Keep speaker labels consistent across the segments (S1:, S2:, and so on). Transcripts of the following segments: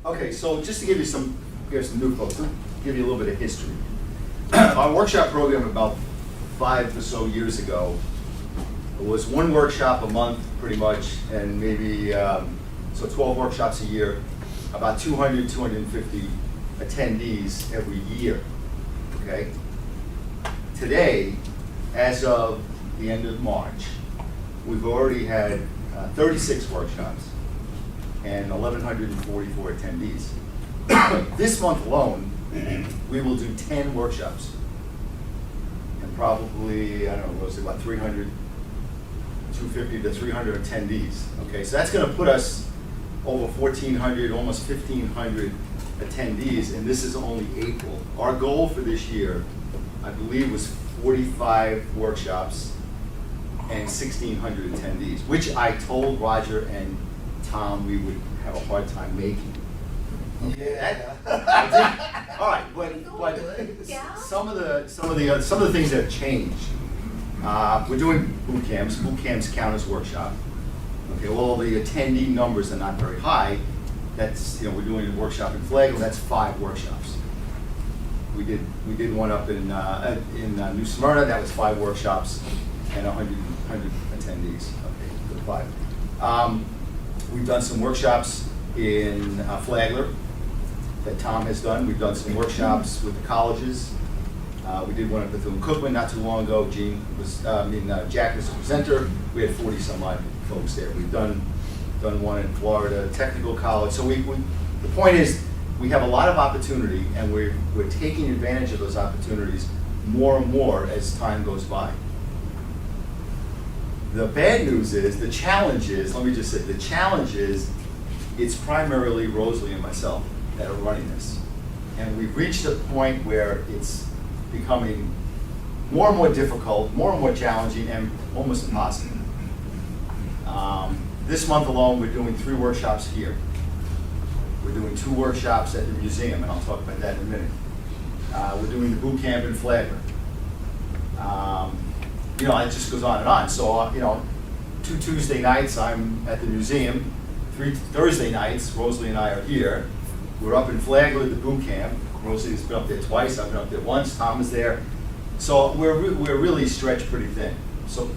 S1: Okay, so just to give you some new folks, give you a little bit of history. Our workshop program about 5 or so years ago was one workshop a month, pretty much, and maybe, so 12 workshops a year, about 200, 250 attendees every year, okay? Today, as of the end of March, we've already had 36 workshops and 1,144 attendees. This month alone, we will do 10 workshops. And probably, I don't know, was it about 300, 250 to 300 attendees. Okay, so that's gonna put us over 1,400, almost 1,500 attendees, and this is only April. Our goal for this year, I believe, was 45 workshops and 1,600 attendees, which I told Roger and Tom we would have a hard time making.
S2: Yeah.
S1: All right, but some of the things that have changed. We're doing boot camps. Boot camps count as workshop. Okay, well, the attendee numbers are not very high. That's, we're doing a workshop in Flagler. That's 5 workshops. We did one up in New Smyrna. That was 5 workshops and 100 attendees. Okay, good 5. We've done some workshops in Flagler that Tom has done. We've done some workshops with the colleges. We did one at Bethune-Cookman not too long ago. Jack was the presenter. We had 40 some odd folks there. We've done one in Florida Technical College. So the point is, we have a lot of opportunity, and we're taking advantage of those opportunities more and more as time goes by. The bad news is, the challenge is, let me just say, the challenge is, it's primarily Rosalie and myself that are running this. And we've reached a point where it's becoming more and more difficult, more and more challenging, and almost impossible. This month alone, we're doing 3 workshops here. We're doing 2 workshops at the museum, and I'll talk about that in a minute. We're doing the boot camp in Flagler. It just goes on and on. So, 2 Tuesday nights, I'm at the museum. 3 Thursday nights, Rosalie and I are here. We're up in Flagler at the boot camp. Rosalie's been up there twice. I've been up there once. Tom is there. So we're really stretched pretty thin. So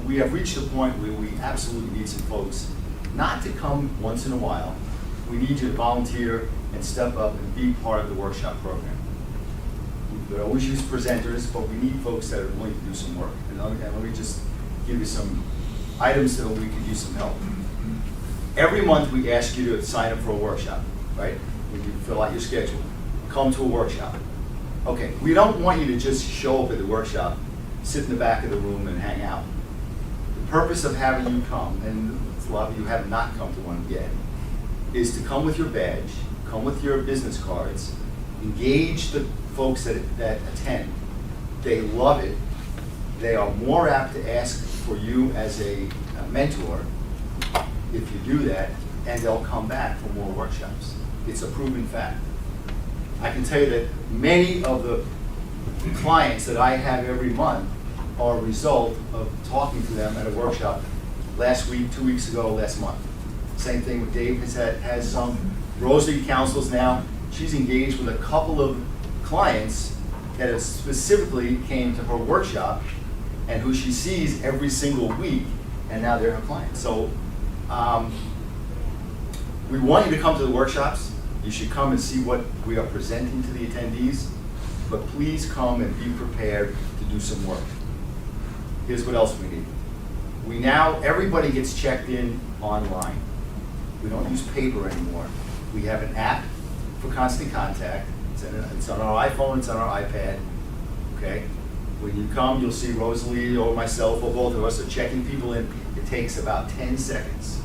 S1: we have reached a point where we absolutely need some folks not to come once in a while. We need you to volunteer and step up and be part of the workshop program. We could always use presenters, but we need folks that are willing to do some work. And let me just give you some items so we could use some help. Every month we ask you to sign up for a workshop, right? When you fill out your schedule, come to a workshop. Okay, we don't want you to just show up at the workshop, sit in the back of the room and hang out. The purpose of having you come, and a lot of you have not come to one yet, is to come with your badge, come with your business cards, engage the folks that attend. They love it. They are more apt to ask for you as a mentor if you do that, and they'll come back for more workshops. It's a proven fact. I can tell you that many of the clients that I have every month are a result of talking to them at a workshop last week, 2 weeks ago, last month. Same thing with Dave has some. Rosalie counsels now. She's engaged with a couple of clients that have specifically came to her workshop and who she sees every single week, and now they're her clients. So we want you to come to the workshops. You should come and see what we are presenting to the attendees, but please come and be prepared to do some work. Here's what else we need. Everybody gets checked in online. We don't use paper anymore. We have an app for constant contact. It's on our iPhone, it's on our iPad, okay? When you come, you'll see Rosalie or myself or both of us are checking people in. It takes about 10 seconds.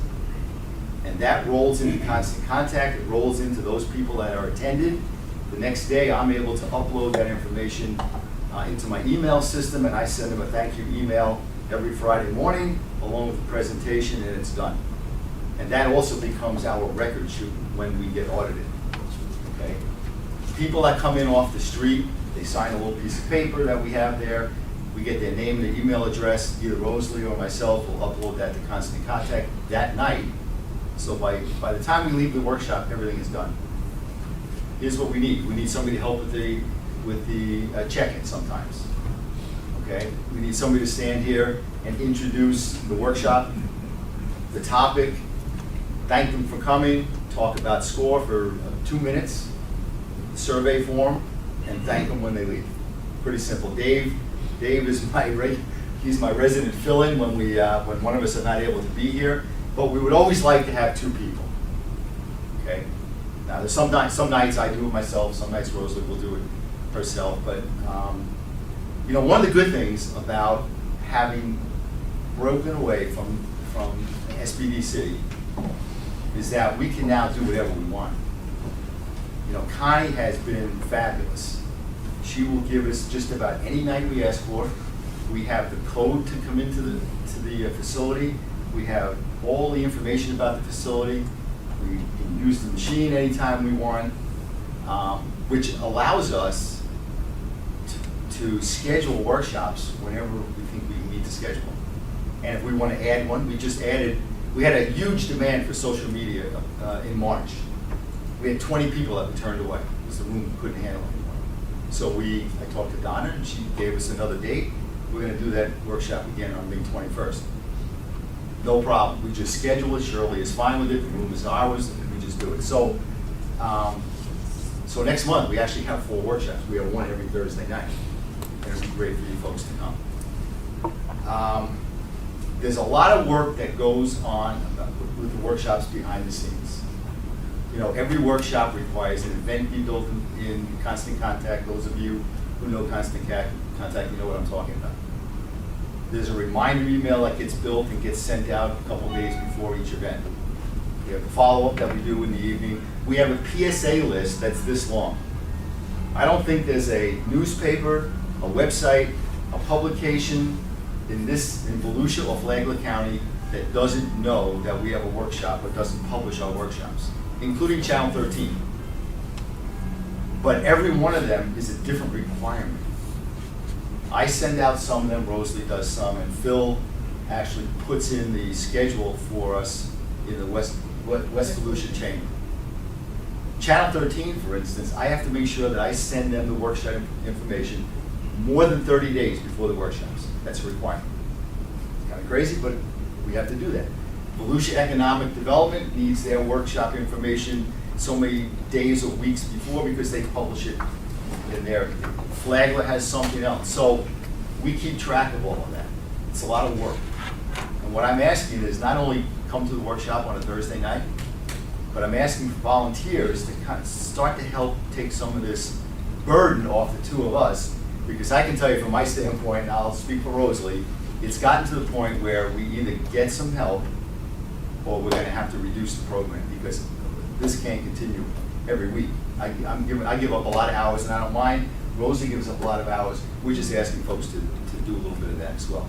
S1: And that rolls into constant contact. It rolls into those people that are attended. The next day, I'm able to upload that information into my email system, and I send them a thank you email every Friday morning along with the presentation, and it's done. And that also becomes our record sheet when we get audited. Okay? People that come in off the street, they sign a little piece of paper that we have there. We get their name and their email address. Either Rosalie or myself will upload that to Constant Contact that night, So by the time we leave the workshop, everything is done. Here's what we need. We need somebody to help with the check-in sometimes. Okay? We need somebody to stand here and introduce the workshop, the topic, thank them for coming, talk about SCORE for 2 minutes, the survey form, and thank them when they leave. Pretty simple. Dave is he's my resident fill-in when one of us are not able to be here, but we would always like to have 2 people. Okay? Now, there's some nights I do it myself, some nights Rosalie will do it herself, but you know, one of the good things about having broken away from SBDC is that we can now do whatever we want. You know, Connie has been fabulous. She will give us just about any night we ask for. We have the code to come into the facility. We have all the information about the facility. We can use the machine anytime we want, which allows us to schedule workshops whenever we think we need to schedule them. And if we want to add one, we had a huge demand for social media in March. We had 20 people that we turned away because the room couldn't handle it anymore. So I talked to Donna and she gave us another date. We're going to do that workshop again on May 21st. No problem. We just schedule it. Shirley is fine with it. The room is ours, and we just do it. So, so next month we actually have 4 workshops. We have one every Thursday night, and it'll be great for you folks to come. There's a lot of work that goes on with the workshops behind the scenes. You know, every workshop requires an event be built in constant contact. Those of you who know constant contact, you know what I'm talking about. There's a reminder email that gets built and gets sent out a couple days before each event. We have a follow-up that we do in the evening. We have a PSA list that's this long. I don't think there's a newspaper, a website, a publication in Volusia or Flagler County that doesn't know that we have a workshop or doesn't publish our workshops, including Channel 13. But every one of them is a different requirement. I send out some of them, Rosalie does some, and Phil actually puts in the schedule for us in the West Volusia Chamber. Channel 13, for instance, I have to make sure that I send them the workshop information more than 30 days before the workshops. That's a requirement. It's kind of crazy, but we have to do that. Volusia Economic Development needs their workshop information so many days or weeks before because they publish it in there. Flagler has something else. So we keep track of all of that. It's a lot of work. And what I'm asking is not only come to the workshop on a Thursday night, but I'm asking for volunteers to kind of start to help take some of this burden off the 2 of us, because I can tell you from my standpoint, and I'll speak for Rosalie, it's gotten to the point where we either get some help or we're going to have to reduce the program because this can't continue every week. I give up a lot of hours and I don't mind. Rosie gives up a lot of hours. We're just asking folks to do a little bit of that as well.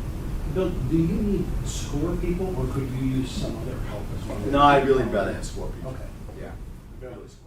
S3: Bill, do you need SCORE people or could you use some other help as well?
S1: No, I'd really rather have SCORE people.
S3: Okay.
S1: Yeah.
S3: Bill.
S1: Really SCORE.